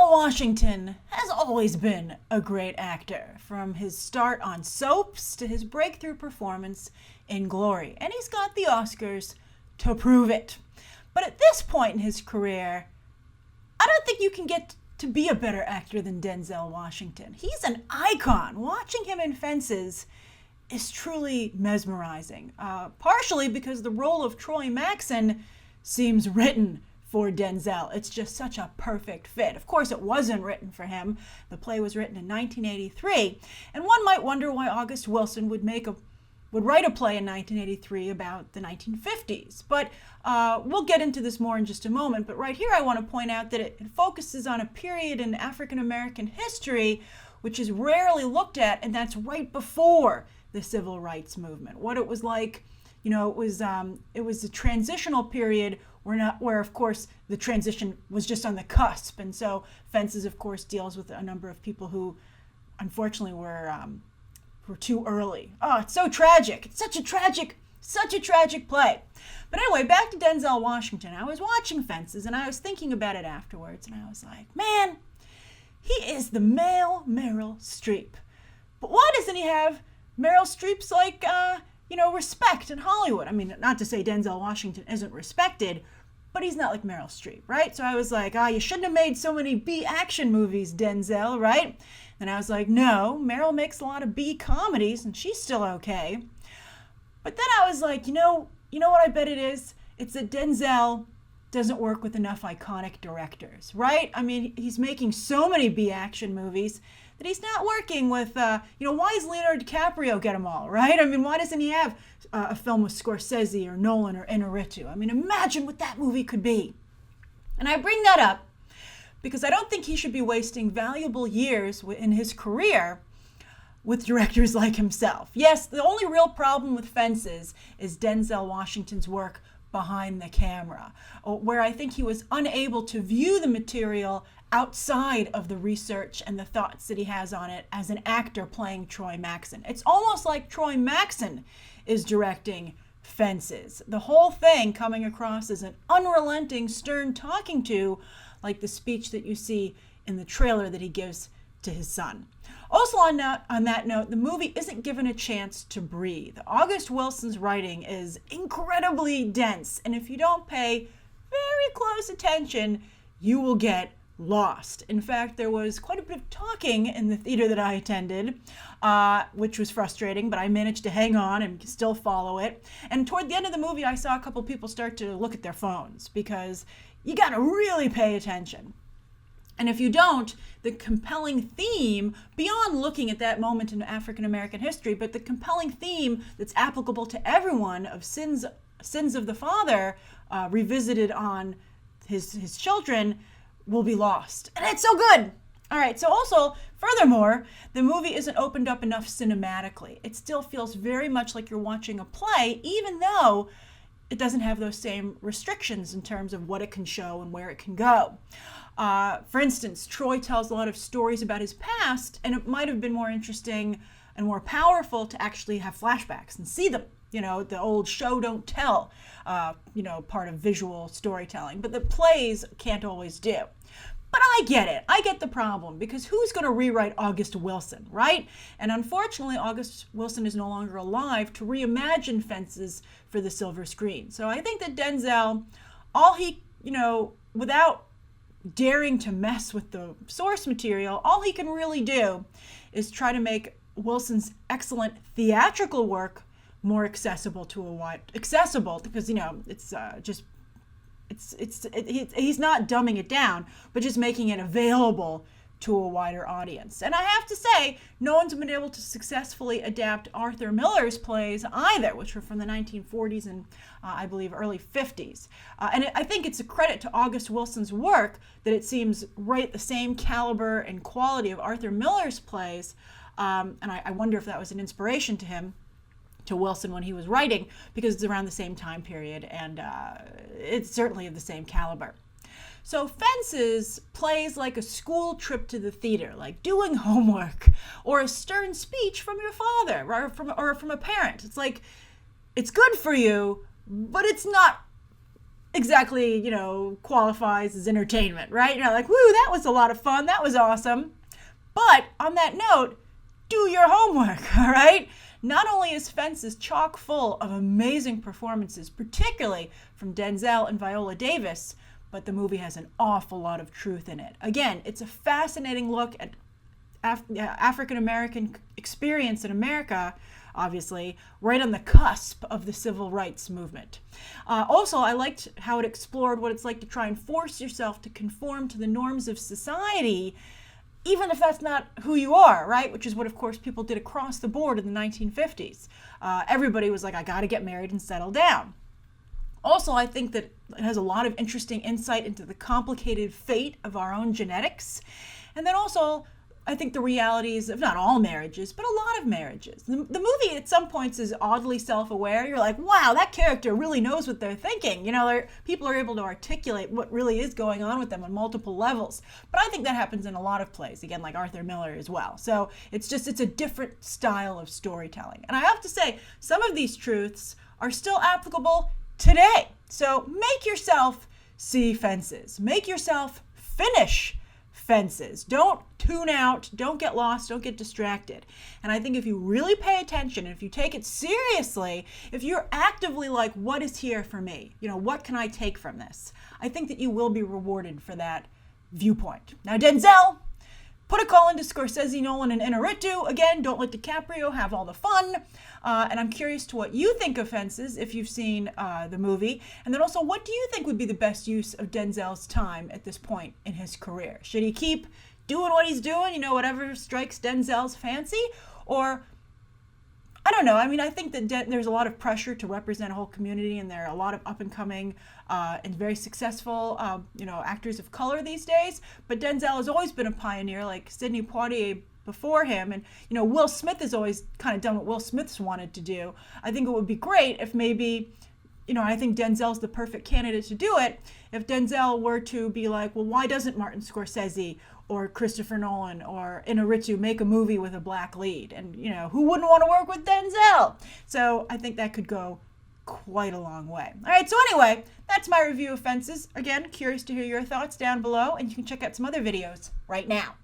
Denzel Washington has always been a great actor, from his start on soaps to his breakthrough performance in Glory, and he's got the Oscars to prove it. But at this point in his career, I don't think you can get to be a better actor than Denzel Washington. He's an icon. Watching him in Fences is truly mesmerizing, partially because the role of Troy Maxson seems written for Denzel. It's just such a perfect fit. Of course, it wasn't written for him. The play was written in 1983, and one might wonder why August Wilson would write a play in 1983 about the 1950s. But we'll get into this more in just a moment. But right here, I want to point out that it focuses on a period in African American history which is rarely looked at, and that's right before the Civil Rights Movement. What it was like, it was a transitional period where, of course, the transition was just on the cusp. And so Fences, of course, deals with a number of people who, unfortunately, were too early. Oh, it's so tragic. It's such a tragic play. But anyway, back to Denzel Washington. I was watching Fences, and I was thinking about it afterwards, and I was like, man, he is the male Meryl Streep. But why doesn't he have Meryl Streep's, respect in Hollywood? I mean, not to say Denzel Washington isn't respected, but he's not like Meryl Streep, right? So I was like, you shouldn't have made so many B action movies, Denzel, right? And I was like, no, Meryl makes a lot of B comedies, and she's still okay. But then I was like, you know what I bet it is? It's that Denzel doesn't work with enough iconic directors, right? I mean, he's making so many B action movies that he's not working with, why does Leonardo DiCaprio get them all, right? I mean, why doesn't he have a film with Scorsese or Nolan or Inarritu? I mean, imagine what that movie could be. And I bring that up because I don't think he should be wasting valuable years in his career with directors like himself. Yes, the only real problem with Fences is Denzel Washington's work behind the camera, where I think he was unable to view the material outside of the research and the thoughts that he has on it as an actor playing Troy Maxson. It's almost like Troy Maxson is directing Fences. The whole thing coming across as an unrelenting, stern talking to, like the speech that you see in the trailer that he gives to his son. Also on that note, the movie isn't given a chance to breathe. August Wilson's writing is incredibly dense, and if you don't pay very close attention, you will get lost. In fact, there was quite a bit of talking in the theater that I attended, which was frustrating, but I managed to hang on and still follow it. And toward the end of the movie, I saw a couple people start to look at their phones because you got to really pay attention. And if you don't, the compelling theme, beyond looking at that moment in African American history, but the compelling theme that's applicable to everyone of sins of the father revisited on his children, will be lost. And it's so good. All right, so also, furthermore, the movie isn't opened up enough cinematically. It still feels very much like you're watching a play, even though it doesn't have those same restrictions in terms of what it can show and where it can go. For instance, Troy tells a lot of stories about his past, and it might have been more interesting and more powerful to actually have flashbacks and see them. The old show don't tell, part of visual storytelling, but the plays can't always do. But I get it. I get the problem, because who's going to rewrite August Wilson, right? And unfortunately, August Wilson is no longer alive to reimagine Fences for the silver screen. So I think that Denzel, without daring to mess with the source material, all he can really do is try to make Wilson's excellent theatrical work more accessible because he's not dumbing it down, but just making it available to a wider audience. And I have to say, no one's been able to successfully adapt Arthur Miller's plays either, which were from the 1940s and I believe early 50s. And I think it's a credit to August Wilson's work that it seems right the same caliber and quality of Arthur Miller's plays. And I wonder if that was an inspiration to Wilson when he was writing, because it's around the same time period and it's certainly of the same caliber. So Fences plays like a school trip to the theater, like doing homework or a stern speech from your father or from a parent. It's like, it's good for you, but it's not exactly, qualifies as entertainment, right? You're like, woo, that was a lot of fun. That was awesome. But on that note, do your homework, all right? Not only is Fences chock full of amazing performances, particularly from Denzel and Viola Davis, but the movie has an awful lot of truth in it. Again, it's a fascinating look at African-American experience in America, obviously, right on the cusp of the civil rights movement. Also, I liked how it explored what it's like to try and force yourself to conform to the norms of society, even if that's not who you are, right? Which is what, of course, people did across the board in the 1950s. Everybody was like, I got to get married and settle down. Also, I think that it has a lot of interesting insight into the complicated fate of our own genetics. And then also, I think the realities of not all marriages, but a lot of marriages. The movie at some points is oddly self-aware. You're like, wow, that character really knows what they're thinking. People are able to articulate what really is going on with them on multiple levels. But I think that happens in a lot of plays, again, like Arthur Miller as well. So it's a different style of storytelling. And I have to say, some of these truths are still applicable today. So make yourself see Fences. Make yourself finish Fences. Don't tune out, don't get lost, don't get distracted. And I think if you really pay attention, if you take it seriously, if you're actively like, what is here for me? What can I take from this? I think that you will be rewarded for that viewpoint. Now, Denzel, put a call into Scorsese, Nolan, and Inarritu. Again, don't let DiCaprio have all the fun. And I'm curious to what you think of Fences, if you've seen the movie. And then also, what do you think would be the best use of Denzel's time at this point in his career? Should he keep doing what he's doing, whatever strikes Denzel's fancy? Or, I don't know. I mean, I think that there's a lot of pressure to represent a whole community, and there are a lot of up-and-coming and very successful, actors of color these days. But Denzel has always been a pioneer, like Sidney Poitier before him. And, Will Smith has always kind of done what Will Smith's wanted to do. I think it would be great if maybe, I think Denzel's the perfect candidate to do it. If Denzel were to be like, well, why doesn't Martin Scorsese or Christopher Nolan or Inarritu make a movie with a black lead? And, who wouldn't want to work with Denzel? So I think that could go quite a long way. All right, so anyway, that's my review of Fences. Again, curious to hear your thoughts down below, and you can check out some other videos right now.